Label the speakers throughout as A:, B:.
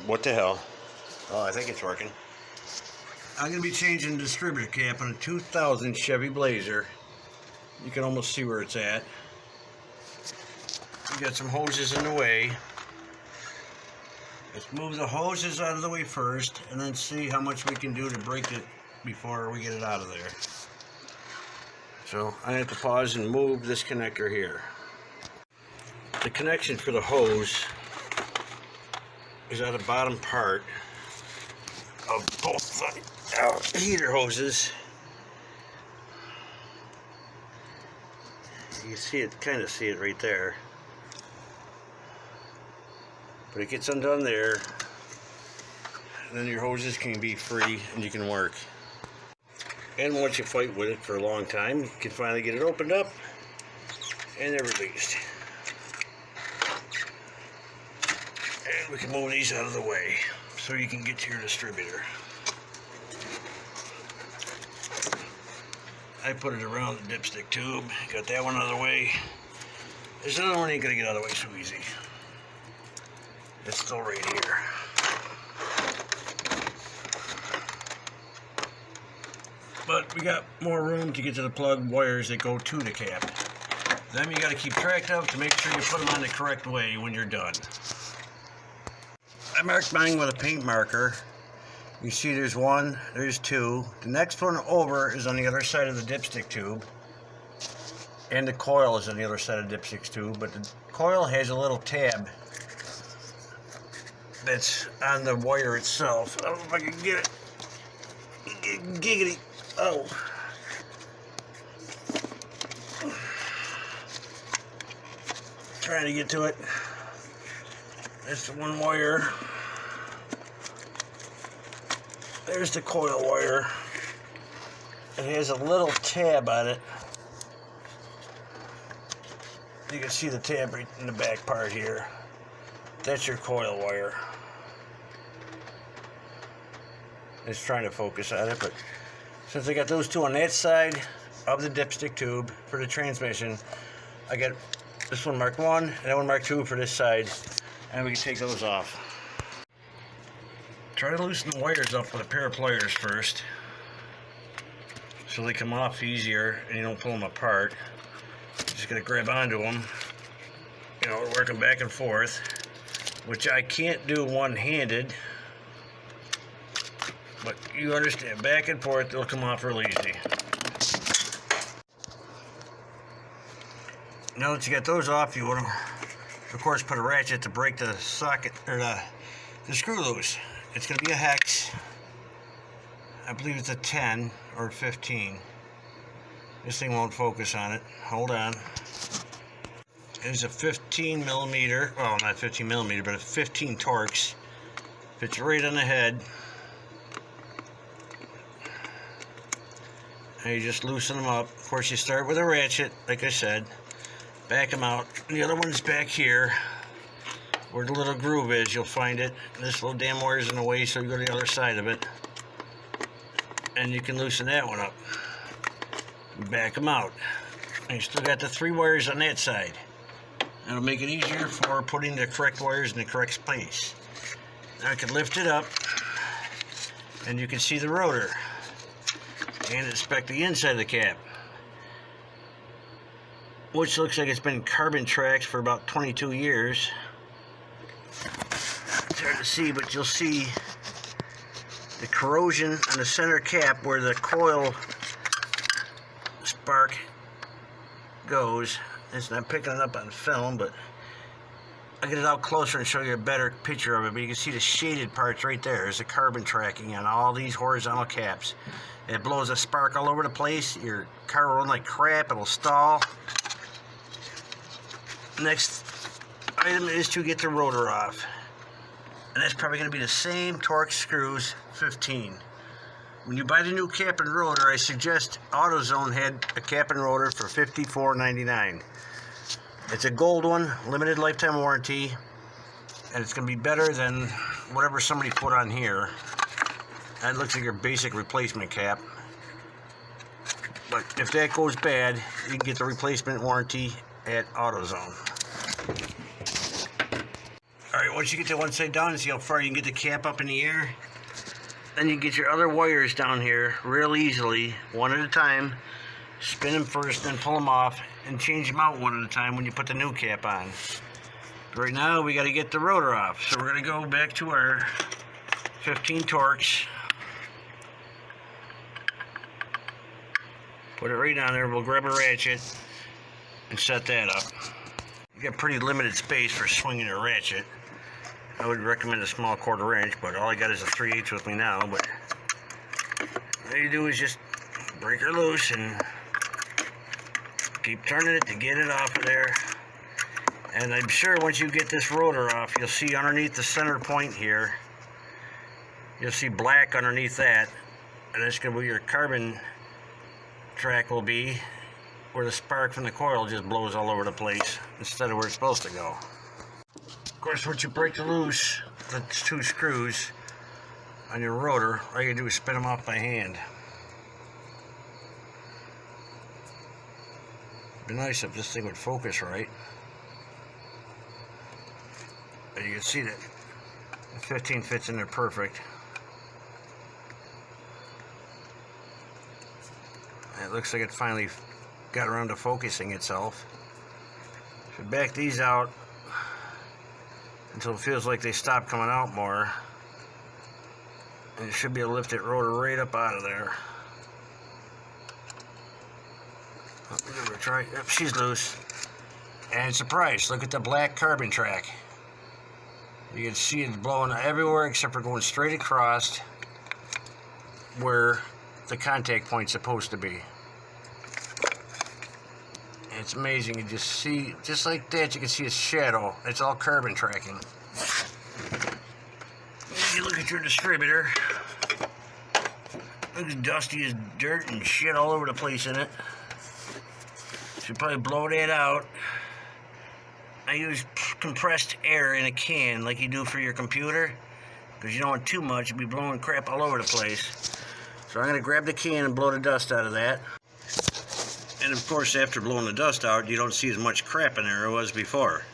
A: What the hell? Oh, I think it's working. I'm going to be changing the distributor cap on a 2000 Chevy Blazer. You can almost see where it's at. We got some hoses in the way. Let's move the hoses out of the way first and then see how much we can do to break it before we get it out of there. So I have to pause and move this connector here. The connection for the hose is at the bottom part of both the heater hoses. You can see it, kind of see it right there. But it gets undone there, and then your hoses can be free and you can work. And once you fight with it for a long time, you can finally get it opened up and they're released. And we can move these out of the way so you can get to your distributor. I put it around the dipstick tube, got that one out of the way. There's another one ain't gonna get out of the way so easy. It's still right here. But we got more room to get to the plug wires that go to the cap. Them you gotta keep track of to make sure you put them on the correct way when you're done. I marked mine with a paint marker. You see there's one, there's two. The next one over is on the other side of the dipstick tube. And the coil is on the other side of the dipstick tube, but the coil has a little tab that's on the wire itself. I don't know if I can get it. Giggity. Oh. Trying to get to it. That's the one wire. There's the coil wire. It has a little tab on it. You can see the tab right in the back part here. That's your coil wire. It's trying to focus on it, but since I got those two on that side of the dipstick tube for the transmission, I got this one marked 1 and that one marked 2 for this side, and we can take those off. Try to loosen the wires up with a pair of pliers first so they come off easier and you don't pull them apart. Just gonna grab onto them, you know, working back and forth, which I can't do one-handed, but you understand, back and forth, they'll come off real easy. Now that you got those off, you want to, of course, put a ratchet to break the socket, or the screw loose. It's going to be a hex. I believe it's a 10 or 15. This thing won't focus on it. Hold on. It's a 15 millimeter, well, not 15 millimeter, but a 15 Torx. Fits right on the head. And you just loosen them up. Of course, you start with a ratchet, like I said. Back them out. The other one's back here, where the little groove is. You'll find it. This little damn wire's in the way, so you go to the other side of it. And you can loosen that one up. Back them out. And you still got the 3 wires on that side. That'll make it easier for putting the correct wires in the correct place. Now I can lift it up, and you can see the rotor. And inspect the inside of the cap, which looks like it's been carbon tracks for about 22 years. It's hard to see, but you'll see the corrosion on the center cap where the coil spark goes. It's not picking it up on film, but I'll get it out closer and show you a better picture of it. But you can see the shaded parts right there. There's the carbon tracking on all these horizontal caps. It blows a spark all over the place. Your car will run like crap. It'll stall. Next item is to get the rotor off. And that's probably going to be the same Torx screws, 15. When you buy the new cap and rotor, I suggest AutoZone had a cap and rotor for $54.99. It's a gold one, limited lifetime warranty, and it's going to be better than whatever somebody put on here. That looks like your basic replacement cap. But if that goes bad, you can get the replacement warranty at AutoZone. Alright, once you get the one side down, see how far you can get the cap up in the air. Then you get your other wires down here real easily, one at a time. Spin them first, then pull them off, and change them out one at a time when you put the new cap on. Right now, we got to get the rotor off, so we're going to go back to our 15 Torx. Put it right on there. We'll grab a ratchet and set that up. You got pretty limited space for swinging a ratchet. I would recommend a small 1/4 inch, but all I got is a 3/8 with me now. But all you do is just break her loose and keep turning it to get it off of there. And I'm sure once you get this rotor off, you'll see underneath the center point here, you'll see black underneath that, and that's going to be where your carbon track will be, where the spark from the coil just blows all over the place instead of where it's supposed to go. Of course, once you break it loose, the 2 screws on your rotor, all you do is spin them off by hand. It'd be nice if this thing would focus right. But you can see that the 15 fits in there perfect. And it looks like it finally got around to focusing itself. So back these out until it feels like they stop coming out more. And you should be able to lift that rotor right up out of there. Give her a try. Yep, she's loose. And surprise, look at the black carbon track. You can see it blowing everywhere except for going straight across where the contact point's supposed to be. And it's amazing. You just see, just like that, you can see a shadow. It's all carbon tracking. You look at your distributor. Looks dusty as dirt and shit all over the place in it. Should probably blow that out. I use compressed air in a can like you do for your computer, because you don't want too much. You'll be blowing crap all over the place. So I'm going to grab the can and blow the dust out of that. And of course, after blowing the dust out, you don't see as much crap in there as was before.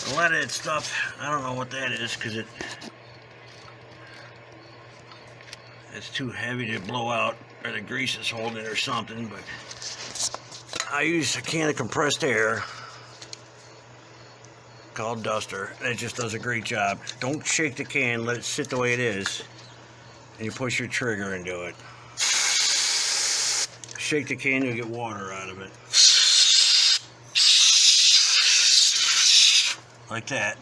A: A lot of that stuff, I don't know what that is, because it's too heavy to blow out, or the grease is holding it or something. But I use a can of compressed air called Duster. It just does a great job. Don't shake the can, let it sit the way it is, and you push your trigger into it. Shake the can, you'll get water out of it. Like that.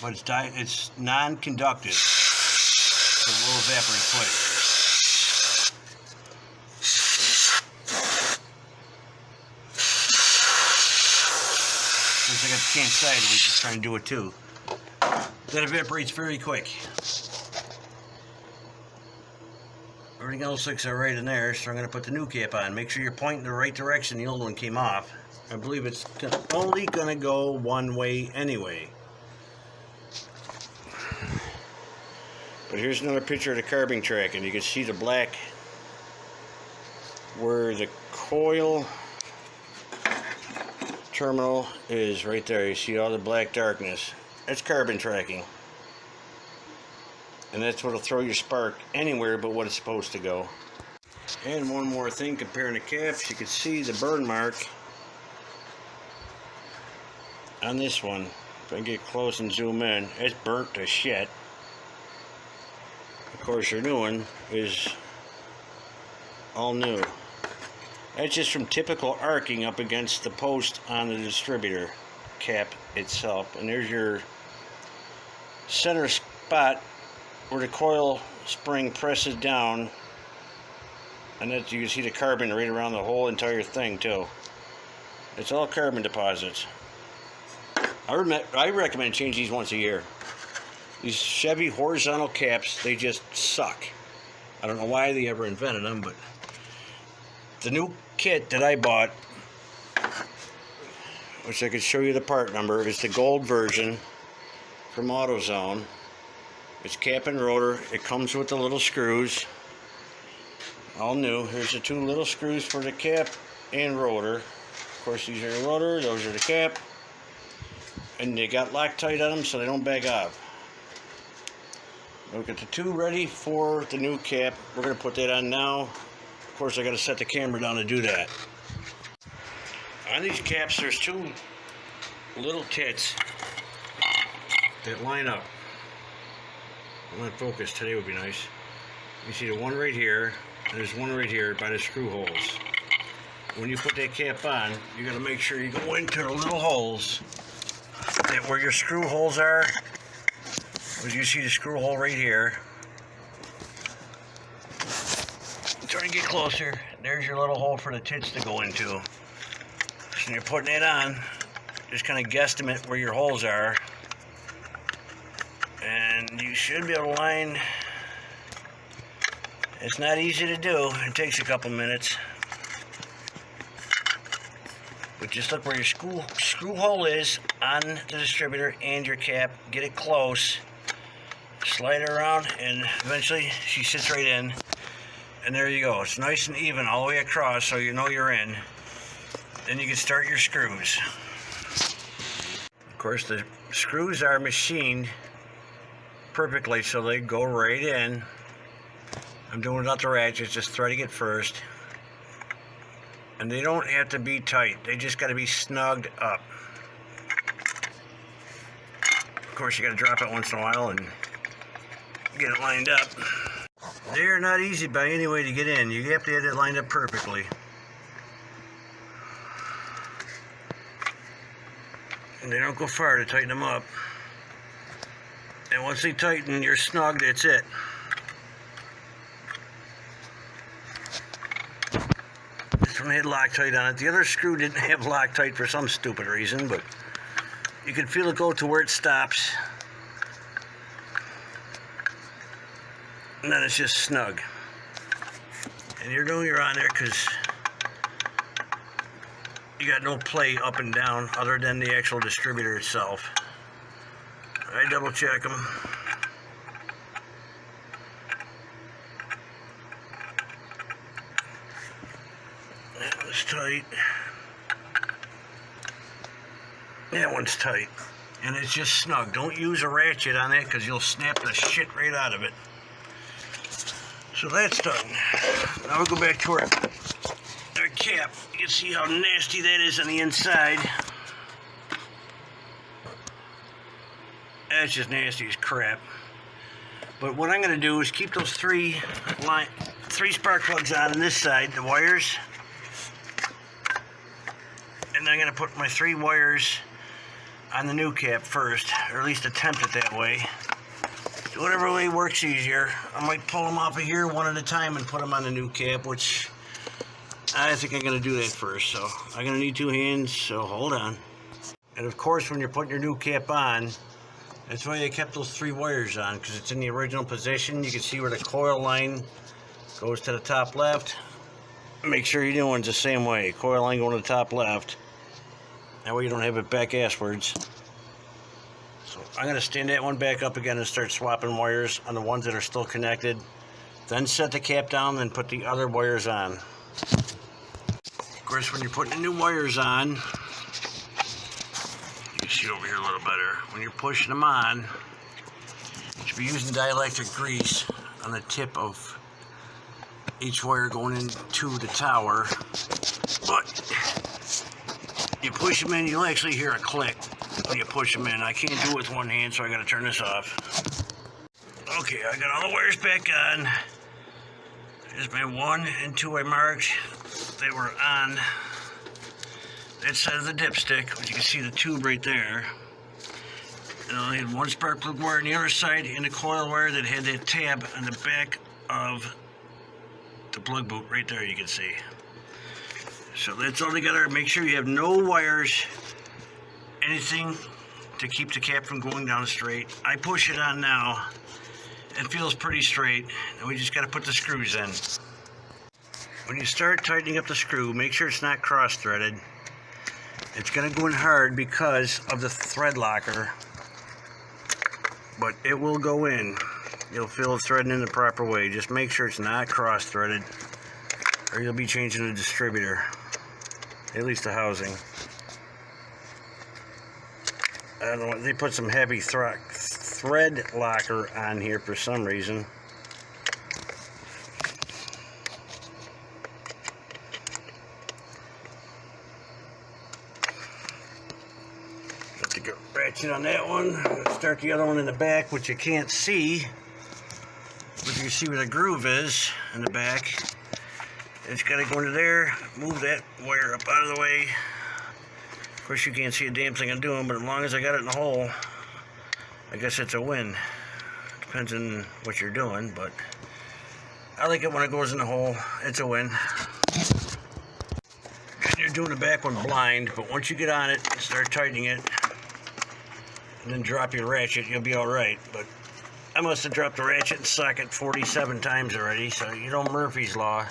A: But it's non-conductive, so it will evaporate quick. I got the can sideways, just trying to do it too. That evaporates very quick. Everything else looks alright in there, so I'm going to put the new cap on. Make sure you're pointing the right direction. The old one came off. I believe it's only going to go one way anyway. But here's another picture of the carbon track, and you can see the black where the coil terminal is right there. You see all the black darkness. That's carbon tracking. And that's what'll throw your spark anywhere but what it's supposed to go. And one more thing, comparing the caps, you can see the burn mark on this one. If I can get close and zoom in, it's burnt to shit. Of course, your new one is all new. That's just from typical arcing up against the post on the distributor cap itself. And there's your center spot where the coil spring presses down, and that you can see the carbon right around the whole entire thing too. It's all carbon deposits. I recommend change these once a year. These Chevy horizontal caps, they just suck. I don't know why they ever invented them, but the new kit that I bought, which I could show you the part number, is the gold version from AutoZone. It's cap and rotor. It comes with the little screws, all new. Here's the 2 little screws for the cap and rotor. Of course, these are the rotor, those are the cap. And they got Loctite on them so they don't bag off. We'll get the two ready for the new cap. We're going to put that on now. Of course, I got to set the camera down to do that. On these caps, there's two little tits that line up. I'm going to focus. Today would be nice. You see the one right here, and there's one right here by the screw holes. When you put that cap on, you got to make sure you go into the little holes that where your screw holes are. As you see the screw hole right here. Try to get closer. There's your little hole for the tits to go into. So when you're putting it on, just kind of guesstimate where your holes are. And you should be able to line. It's not easy to do. It takes a couple minutes. But just look where your screw hole is on the distributor and your cap. Get it close. Slide it around, and eventually she sits right in. And there you go. It's nice and even all the way across, so you know you're in. Then you can start your screws. Of course, the screws are machined perfectly, so they go right in. I'm doing without the ratchets, just threading it first. And they don't have to be tight. They just got to be snugged up. Of course, you got to drop it once in a while and get it lined up. They're not easy by any way to get in. You have to have it lined up perfectly. And they don't go far to tighten them up. And once they tighten, you're snug, that's it. This one had Loctite on it. The other screw didn't have Loctite for some stupid reason, but you can feel it go to where it stops. And then it's just snug. And you know you're on there because you got no play up and down other than the actual distributor itself. I double check them. That one's tight. That one's tight. And it's just snug. Don't use a ratchet on it because you'll snap the shit right out of it. So that's done. Now we'll go back to our cap. You can see how nasty that is on the inside. That's just nasty as crap. But what I'm going to do is keep those three spark plugs on this side, the wires. And then I'm going to put my 3 wires on the new cap first, or at least attempt it that way. Whatever way works easier. I might pull them off of here one at a time and put them on the new cap, which I think I'm going to do that first. So I'm going to need 2 hands, so hold on. And of course, when you're putting your new cap on, that's why they kept those 3 wires on, because it's in the original position. You can see where the coil line goes to the top left. Make sure you're doing it the same way. Coil line going to the top left. That way you don't have it back asswards. So I'm going to stand that one back up again and start swapping wires on the ones that are still connected. Then set the cap down and put the other wires on. Of course, when you're putting the new wires on, you can see over here a little better. When you're pushing them on, you should be using dielectric grease on the tip of each wire going into the tower. But you push them in, you'll actually hear a click when you push them in. I can't do it with one hand, so I gotta turn this off. Okay, I got all the wires back on. There's my 1 and 2 I marked. They were on that side of the dipstick, which you can see the tube right there. And I had 1 spark plug wire on the other side and a coil wire that had that tab on the back of the plug boot right there, you can see. So that's all together. Make sure you have no wires, anything to keep the cap from going down straight. I push it on now. It feels pretty straight, and we just got to put the screws in. When you start tightening up the screw, make sure it's not cross-threaded. It's going to go in hard because of the thread locker, but it will go in. You'll feel it threading in the proper way. Just make sure it's not cross-threaded, or you'll be changing the distributor, at least the housing. I don't know, they put some heavy thread locker on here for some reason. Got to go ratchet on that one. Start the other one in the back, which you can't see. But you can see where the groove is in the back. It's got to go into there. Move that wire up out of the way. Of course, you can't see a damn thing I'm doing, but as long as I got it in the hole, I guess it's a win. Depends on what you're doing, but I like it when it goes in the hole. It's a win. And you're doing the back one blind, but once you get on it, start tightening it, and then drop your ratchet, you'll be all right. But I must have dropped the ratchet and socket 47 times already, so you know Murphy's Law.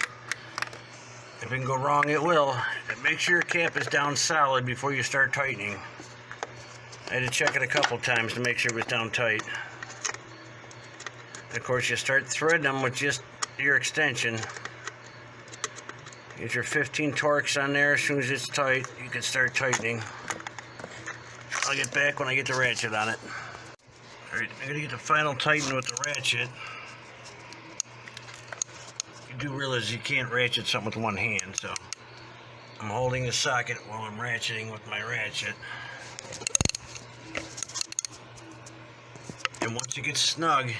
A: If it can go wrong, it will. And make sure your cap is down solid before you start tightening. I had to check it a couple times to make sure it was down tight. And of course, you start threading them with just your extension. Get your 15 torques on there. As soon as it's tight, you can start tightening. I'll get back when I get the ratchet on it. Alright, I'm going to get the final tighten with the ratchet. You do realize you can't ratchet something with one hand, so I'm holding the socket while I'm ratcheting with my ratchet. And once you get snug,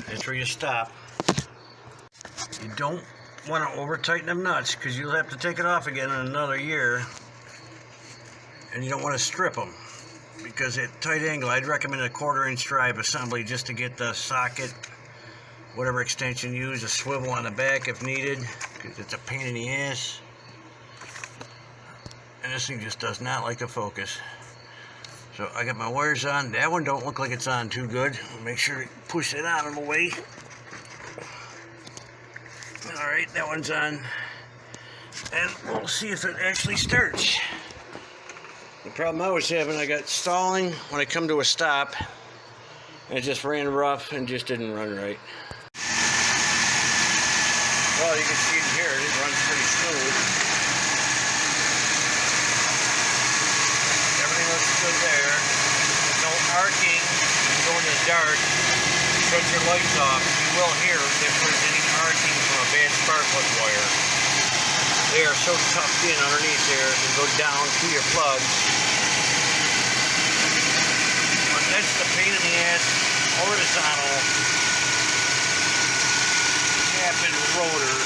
A: that's where you stop. You don't want to over tighten them nuts because you'll have to take it off again in another year. And you don't want to strip them because at tight angle, I'd recommend a 1/4 inch drive assembly just to get the socket, whatever extension you use, a swivel on the back if needed, because it's a pain in the ass. And this thing just does not like to focus. So I got my wires on. That one don't look like it's on too good. Make sure to push it out of the way. Alright, that one's on. And we'll see if it actually starts. The problem I was having, I got stalling when I come to a stop. And it just ran rough and just didn't run right. Well, you can see it here, it runs pretty smooth. Everything looks good there. No arcing. Go in the dark. Shut your lights off. You will hear if there's any arcing from a bad spark plug wire. They are so tucked in underneath there and go down to your plugs. But that's the pain in the ass, horizontal cap and rotor